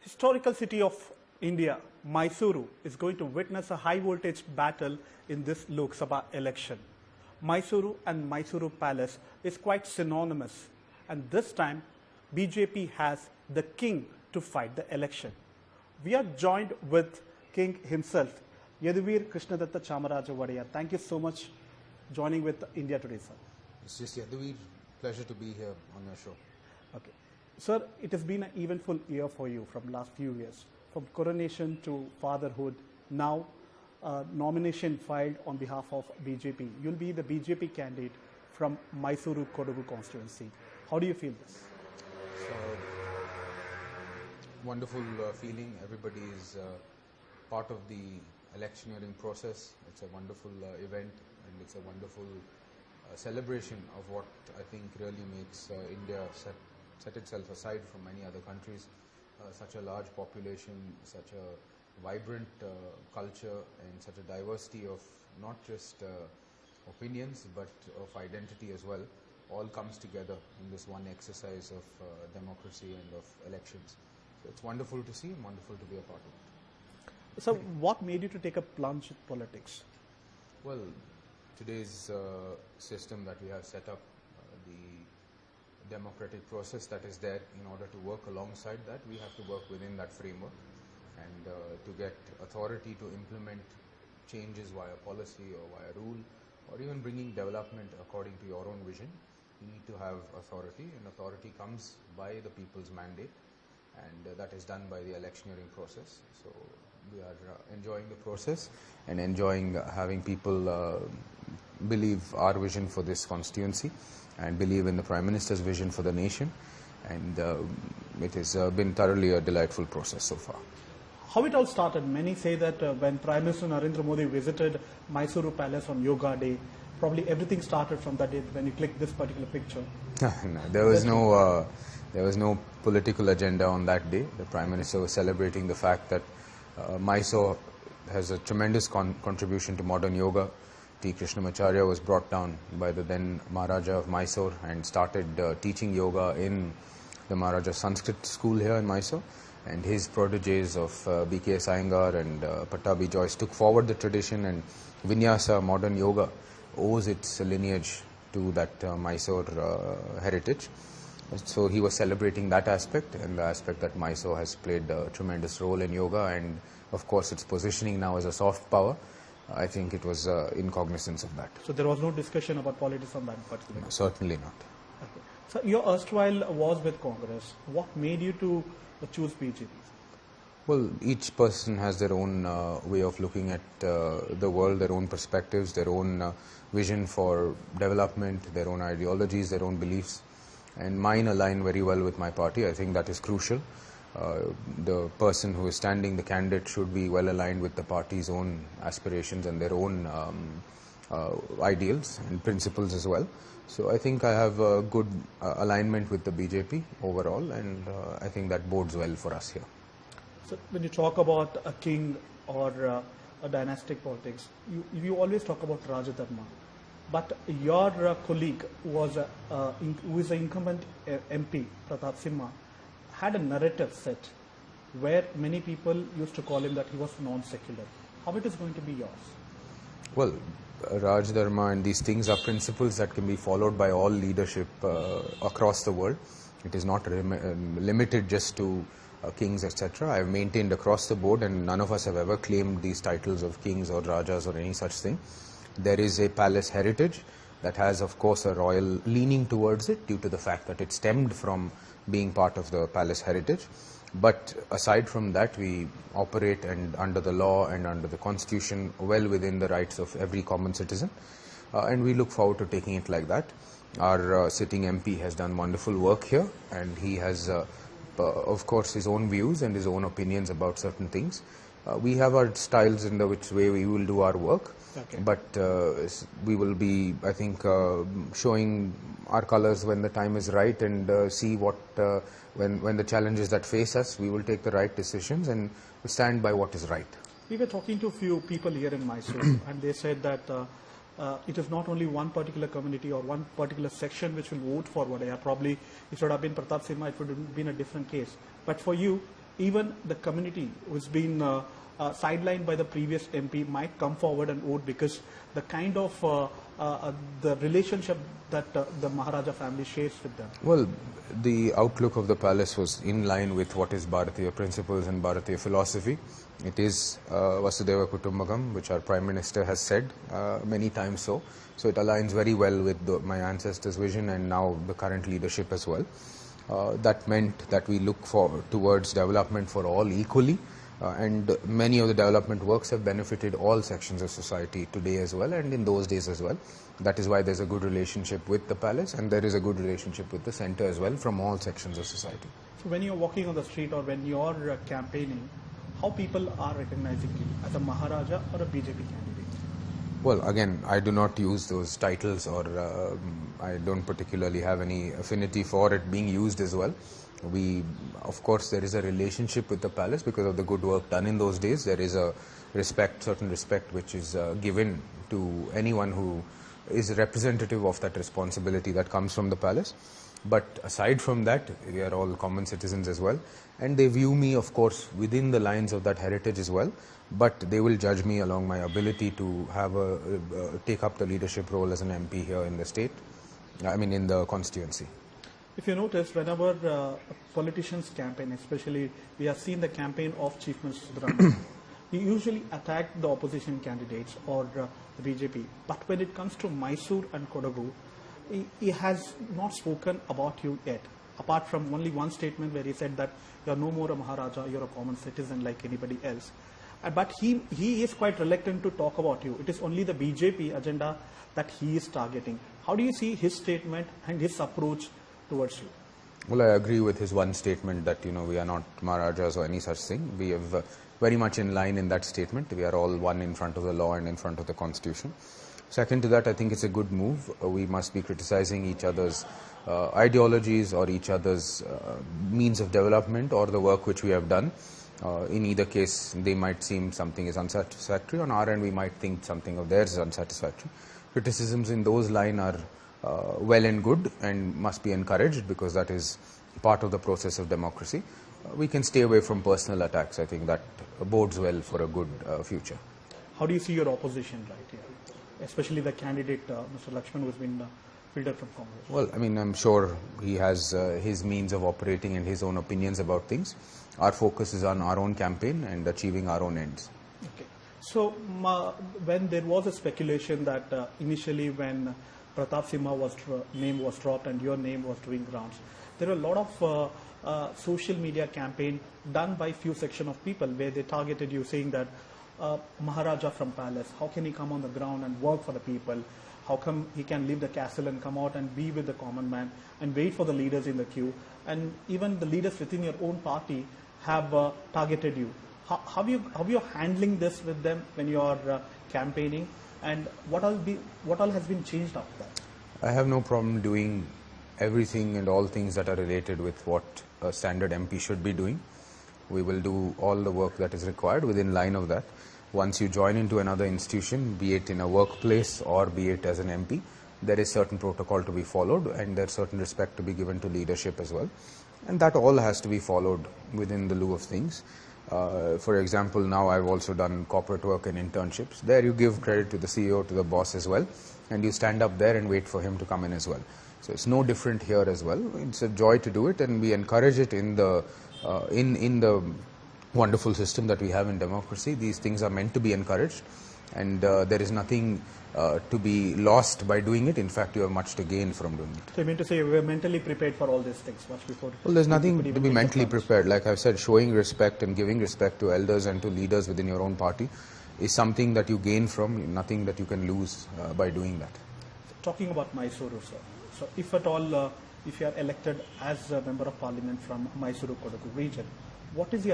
historical city of India, Mysuru, is going to witness a high voltage battle in this Lok Sabha election. Mysuru and Mysuru Palace is quite synonymous, and this time BJP has the king to fight the election. We are joined with King himself, Yaduveer Wadiyar. Thank you so much joining with India Today, sir. It's just Yaduveer, pleasure to be here on your show. Okay. Sir, it has been an eventful year for you from last few years. From coronation to fatherhood, now nomination filed on behalf of BJP. You'll be the BJP candidate from Mysuru Kodagu constituency. How do you feel this? So, wonderful feeling. Everybody is part of the electioneering process. It's a wonderful event, and it's a wonderful celebration of what I think really makes India set itself aside from many other countries. Such a large population, such a vibrant culture, and such a diversity of not just opinions but of identity as well, all comes together in this one exercise of democracy and of elections. So it's wonderful to see and wonderful to be a part of it. So what made you to take a plunge in politics? Well, today's system that we have set up, the democratic process that is there, in order to work alongside that, we have to work within that framework, and to get authority to implement changes via policy or via rule, or even bringing development according to your own vision, you need to have authority, and authority comes by the people's mandate, and that is done by the electioneering process. So we are enjoying the process and enjoying having people believe our vision for this constituency and believe in the Prime Minister's vision for the nation, and it has been thoroughly a delightful process so far. How it all started? Many say that when Prime Minister Narendra Modi visited Mysuru Palace on Yoga Day, probably everything started from that day when you click this particular picture. No, there was no political agenda on that day. The Prime Minister was celebrating the fact that Mysore has a tremendous contribution to modern yoga. T. Krishnamacharya was brought down by the then Maharaja of Mysore and started teaching yoga in the Maharaja Sanskrit school here in Mysore. And his proteges of B.K. Iyengar and Pattabi Joyce took forward the tradition, and Vinyasa, modern yoga, owes its lineage to that Mysore heritage. So he was celebrating that aspect, and the aspect that Mysore has played a tremendous role in yoga, and of course its positioning now as a soft power. I think it was in cognizance of that. So there was no discussion about politics on that particular? No, certainly not. Okay. So your erstwhile was with Congress. What made you to choose BJP? Well, each person has their own way of looking at the world, their own perspectives, their own vision for development, their own ideologies, their own beliefs. And mine align very well with my party. I think that is crucial. The person who is standing, the candidate, should be well aligned with the party's own aspirations and their own ideals and principles as well. So I think I have a good alignment with the BJP overall, and I think that bodes well for us here. So when you talk about a king or a dynastic politics, you always talk about Raj Dharma. But your colleague who is an incumbent MP, Pratap Simha, had a narrative set where many people used to call him that he was non-secular. How it is going to be yours? Well, Raj Dharma and these things are principles that can be followed by all leadership across the world. It is not limited just to kings, etc. I have maintained across the board, and none of us have ever claimed these titles of kings or rajas or any such thing. There is a palace heritage that has, of course, a royal leaning towards it due to the fact that it stemmed from being part of the palace heritage. But aside from that, we operate and under the law and under the constitution, well within the rights of every common citizen, and we look forward to taking it like that. Our sitting MP has done wonderful work here, and he has of course his own views and his own opinions about certain things. We have our styles in the which way we will do our work. Okay. But we will be, I think, showing our colors when the time is right, and see what, when the challenges that face us, we will take the right decisions and stand by what is right. We were talking to a few people here in Mysore, and they said that it is not only one particular community or one particular section which will vote for Wadiyar. Probably if it would have been Pratap Simha, it would have been a different case. But for you, even the community who's been sidelined by the previous MP might come forward and vote because the kind of the relationship that the Maharaja family shares with them? Well, the outlook of the palace was in line with what is Bharatiya principles and Bharatiya philosophy. It is Vasudhaiva Kutumbakam, which our Prime Minister has said many times so. So it aligns very well with my ancestors' vision and now the current leadership as well. That meant that we look towards development for all equally. And many of the development works have benefited all sections of society today as well and in those days as well. That is why there's a good relationship with the palace and there is a good relationship with the centre as well from all sections of society. So when you're walking on the street or when you're campaigning, how people are recognizing you as a Maharaja or a BJP candidate? Well, again, I do not use those titles or I don't particularly have any affinity for it being used as well. Of course, there is a relationship with the palace because of the good work done in those days. There is a certain respect which is given to anyone who is representative of that responsibility that comes from the palace. But aside from that, we are all common citizens as well. And they view me, of course, within the lines of that heritage as well. But they will judge me along my ability to have take up the leadership role as an MP here in the state, in the constituency. If you notice, whenever politicians campaign, especially we have seen the campaign of Chief Minister Raj, he usually attack the opposition candidates or the BJP. But when it comes to Mysuru and Kodagu, he has not spoken about you yet, apart from only one statement where he said that you're no more a Maharaja, you're a common citizen like anybody else. But he is quite reluctant to talk about you. It is only the BJP agenda that he is targeting. How do you see his statement and his approach towards you? Well, I agree with his one statement that, we are not Maharajas or any such thing. We have very much in line in that statement. We are all one in front of the law and in front of the Constitution. Second to that, I think it's a good move. We must be criticizing each other's ideologies or each other's means of development or the work which we have done. In either case, they might seem something is unsatisfactory. On our end, we might think something of theirs is unsatisfactory. Criticisms in those lines are well and good and must be encouraged because that is part of the process of democracy. We can stay away from personal attacks. I think that bodes well for a good future. How do you see your opposition right here? Especially the candidate, Mr. Lakshman, who has been fielded from Congress. Well, I'm sure he has his means of operating and his own opinions about things. Our focus is on our own campaign and achieving our own ends. Okay. So, when there was a speculation that initially when Pratap Simha's name was dropped and your name was doing rounds, there were a lot of social media campaign done by few section of people where they targeted you saying that Maharaja from palace, how can he come on the ground and work for the people? How come he can leave the castle and come out and be with the common man and wait for the leaders in the queue? And even the leaders within your own party have targeted you. How you handling this with them when you are campaigning? And what all has been changed after that? I have no problem doing everything and all things that are related with what a standard MP should be doing. We will do all the work that is required within line of that. Once you join into another institution, be it in a workplace or be it as an MP, there is certain protocol to be followed and there's certain respect to be given to leadership as well. And that all has to be followed within the lieu of things. For example, now I've also done corporate work and internships. There you give credit to the CEO, to the boss as well, and you stand up there and wait for him to come in as well. So it's no different here as well. It's a joy to do it and we encourage it in the wonderful system that we have in democracy. These things are meant to be encouraged and there is nothing to be lost by doing it. In fact, you have much to gain from doing it. So you mean to say you were mentally prepared for all these things much before? Well, there's nothing to be mentally prepared. Like I've said, showing respect and giving respect to elders and to leaders within your own party is something that you gain from, nothing that you can lose by doing that. Talking about Mysuru, sir. So if at all, if you are elected as a member of parliament from Mysuru Kodagu region, what have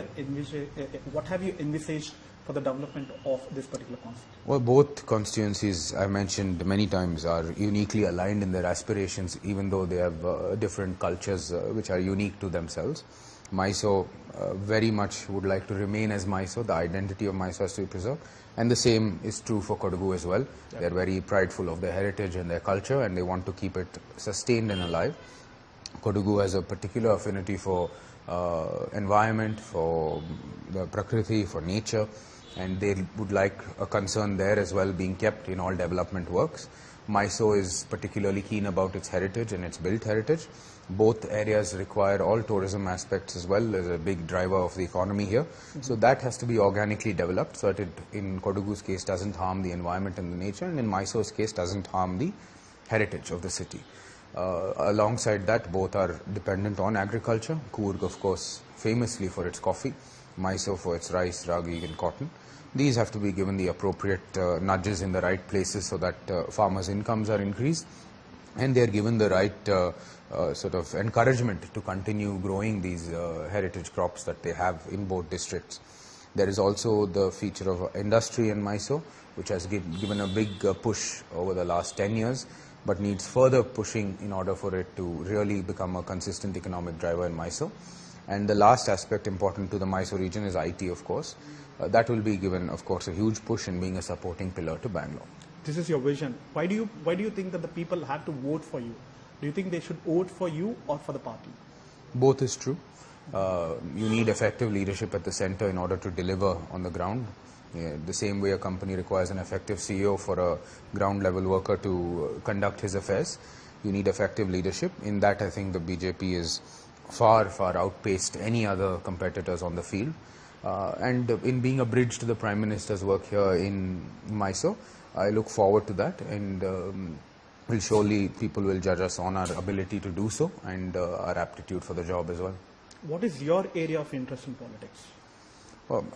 you envisaged for the development of this particular constituency? Well, both constituencies, I've mentioned many times, are uniquely aligned in their aspirations, even though they have different cultures which are unique to themselves. Mysore very much would like to remain as Mysore. The identity of Mysore has to be preserved. And the same is true for Kodagu as well. Yep. They're very prideful of their heritage and their culture, and they want to keep it sustained and alive. Kodagu has a particular affinity for environment, for the Prakriti, for nature, and they would like a concern there as well being kept in all development works. Mysore is particularly keen about its heritage and its built heritage. Both areas require all tourism aspects as well as a big driver of the economy here. So that has to be organically developed so that it, in Kodagu's case, doesn't harm the environment and the nature, and in Mysore's case, doesn't harm the heritage of the city. Alongside that, both are dependent on agriculture. Coorg, of course, famously for its coffee, Mysore for its rice, ragi and cotton. These have to be given the appropriate nudges in the right places so that farmers' incomes are increased and they are given the right sort of encouragement to continue growing these heritage crops that they have in both districts. There is also the feature of industry in Mysore, which has given a big push over the last 10 years, but needs further pushing in order for it to really become a consistent economic driver in Mysore. And the last aspect important to the Mysore region is IT, of course. That will be given, of course, a huge push in being a supporting pillar to Bangalore. This is your vision. Why do you think that the people have to vote for you? Do you think they should vote for you or for the party? Both is true. You need effective leadership at the center in order to deliver on the ground. The same way a company requires an effective CEO for a ground level worker to conduct his affairs, you need effective leadership. In that, I think the BJP is far outpaced any other competitors on the field. And in being a bridge to the Prime Minister's work here in Mysore, I look forward to that, and surely people will judge us on our ability to do so and our aptitude for the job as well. What is your area of interest in politics? Well,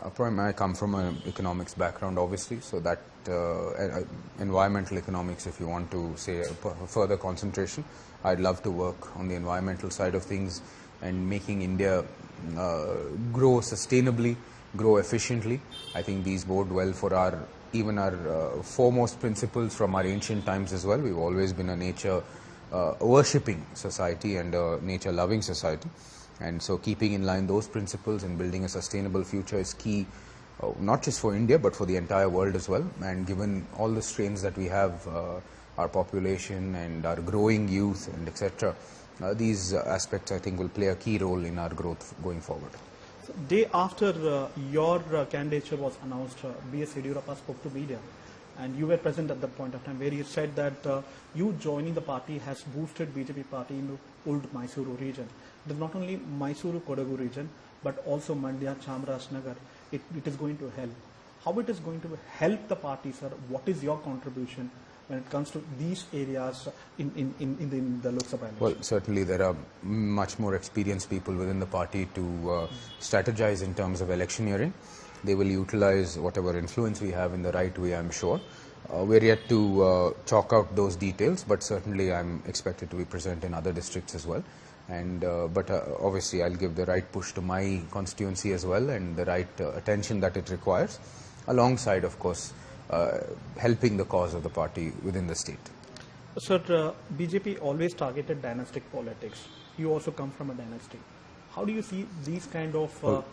I come from an economics background, obviously, so that environmental economics, if you want to say a further concentration, I'd love to work on the environmental side of things and making India grow sustainably, grow efficiently. I think these bode well for our foremost principles from our ancient times as well. We've always been a nature worshipping society and a nature loving society. And so keeping in line those principles and building a sustainable future is key, not just for India, but for the entire world as well. And given all the strains that we have, our population and our growing youth and etc., these aspects, I think, will play a key role in our growth going forward. So, day after your candidature was announced, B.S. Yadurappa spoke to media, and you were present at that point of time where he said that you joining the party has boosted BJP party in the old Mysuru region. It is not only Mysuru Kodagu region, but also Mandya, Chamarajanagar. It is going to help. How it is going to help the party, sir? What is your contribution when it comes to these areas in the Lok Sabha election? Well, certainly there are much more experienced people within the party to strategize in terms of electioneering. They will utilize whatever influence we have in the right way, I'm sure. We're yet to chalk out those details, but certainly I'm expected to be present in other districts as well. And but obviously I'll give the right push to my constituency as well and the right attention that it requires, alongside, of course, helping the cause of the party within the state. Sir, BJP always targeted dynastic politics. You also come from a dynasty. How do you see these kind of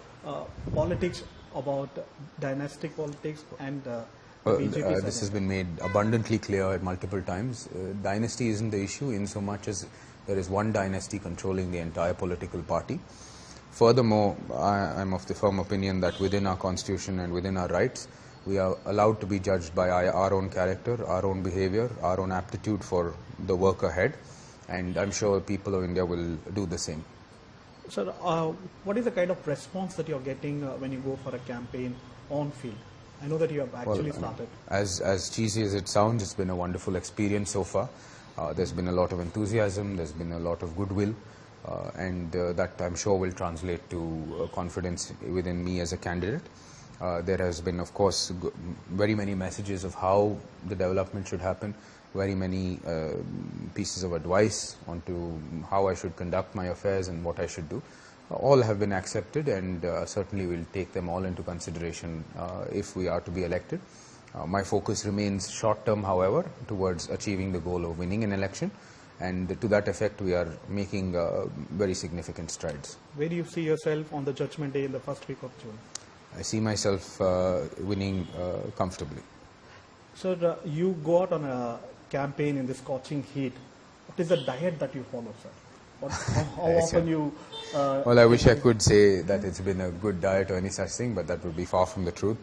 politics about dynastic politics and BJP? This has been made abundantly clear at multiple times. Dynasty isn't the issue in so much as there is one dynasty controlling the entire political party. Furthermore, I'm of the firm opinion that within our constitution and within our rights, we are allowed to be judged by our own character, our own behavior, our own aptitude for the work ahead, and I'm sure people of India will do the same. Sir, what is the kind of response that you're getting when you go for a campaign on field? I know that you have actually started. As cheesy as it sounds, it's been a wonderful experience so far. There's been a lot of enthusiasm, there's been a lot of goodwill, and that I'm sure will translate to confidence within me as a candidate. There has been, of course, very many messages of how the development should happen, very many pieces of advice onto how I should conduct my affairs and what I should do. All have been accepted, and certainly we'll take them all into consideration if we are to be elected. My focus remains short-term, however, towards achieving the goal of winning an election, and to that effect we are making very significant strides. Where do you see yourself on the Judgment Day in the first week of June? I see myself winning comfortably. So you go out on a campaign in this scorching heat. What is the diet that you follow, sir? How often you... Well, I wish I could say that it's been a good diet or any such thing, but that would be far from the truth.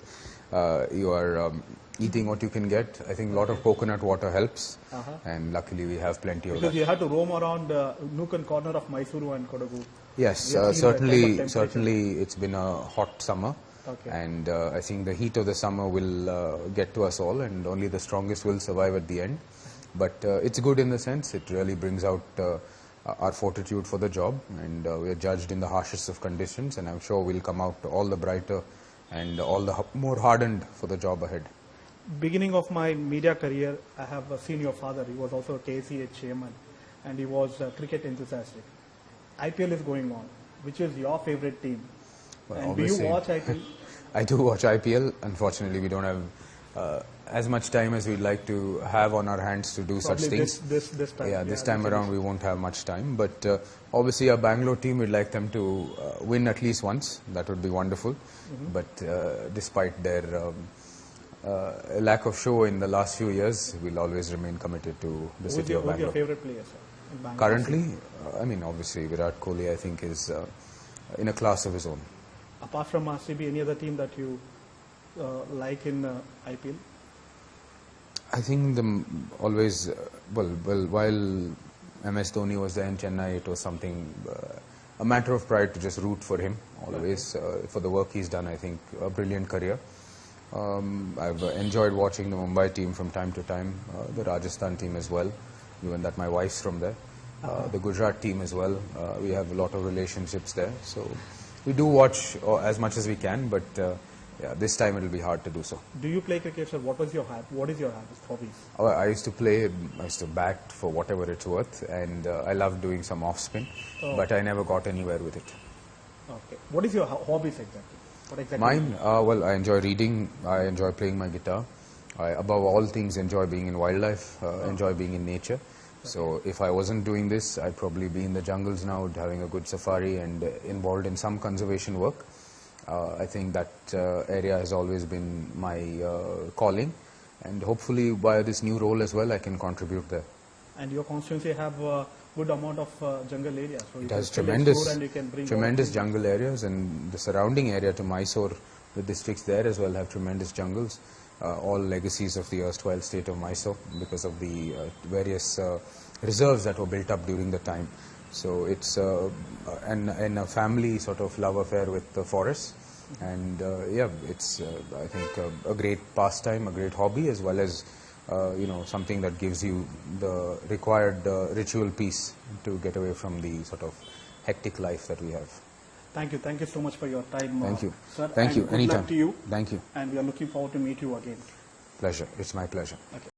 You are eating what you can get. I think a lot of coconut water helps, and luckily we have plenty of that. Because you had to roam around nook and corner of Mysuru and Kodagu. Yes, We have seen the kind of temperature. certainly it's been a hot summer. Okay. And I think the heat of the summer will get to us all, and only the strongest will survive at the end. But it's good in the sense it really brings out our fortitude for the job, and we are judged in the harshest of conditions, and I'm sure we'll come out all the brighter and all the more hardened for the job ahead. Beginning of my media career, I have seen your father. He was also a KCA chairman, and he was cricket enthusiastic. IPL is going on. Which is your favorite team? Well, and do you watch IPL? I do watch IPL. Unfortunately, we don't have as much time as we'd like to have on our hands to do Probably such things. This time. Yeah, this time around we won't have much time. But obviously our Bangalore team, we'd like them to win at least once. That would be wonderful. But despite their lack of show in the last few years, we'll always remain committed to the city of Bangalore. Who's your favorite player, sir, in Bangalore? Currently, I mean, obviously Virat Kohli, I think, is in a class of his own. Apart from RCB, any other team that you like in IPL? I think always, while MS Dhoni was there in Chennai, it was something, a matter of pride to just root for him always, for the work he's done. I think a brilliant career. I've enjoyed watching the Mumbai team from time to time, the Rajasthan team as well, given that my wife's from there. The Gujarat team as well. We have a lot of relationships there. So we do watch as much as we can, but yeah, this time it will be hard to do so. Do you play cricket, sir? What is your hobbies? I used to play, I used to bat for whatever it's worth, and I love doing some off spin, but I never got anywhere with it. Okay. What is your hobbies exactly? What exactly? Mine, well, I enjoy reading, I enjoy playing my guitar. I, above all things, enjoy being in wildlife, enjoy being in nature. So if I wasn't doing this, I'd probably be in the jungles now, having a good safari and involved in some conservation work. I think that area has always been my calling, and hopefully by this new role as well I can contribute there. And your constituency have a good amount of jungle areas. So it has tremendous jungle jungle areas, and the surrounding area to Mysore, the districts there as well have tremendous jungles, all legacies of the erstwhile state of Mysore because of the various reserves that were built up during the time. So it's and a family sort of love affair with the forest, and yeah, it's I think a great pastime, a great hobby, as well as something that gives you the required ritual peace to get away from the sort of hectic life that we have. Thank you so much for your time. Thank you, sir. Thank you. Good Anytime. luck to you. Thank you. And we are looking forward to meet you again. Pleasure. It's my pleasure. Okay.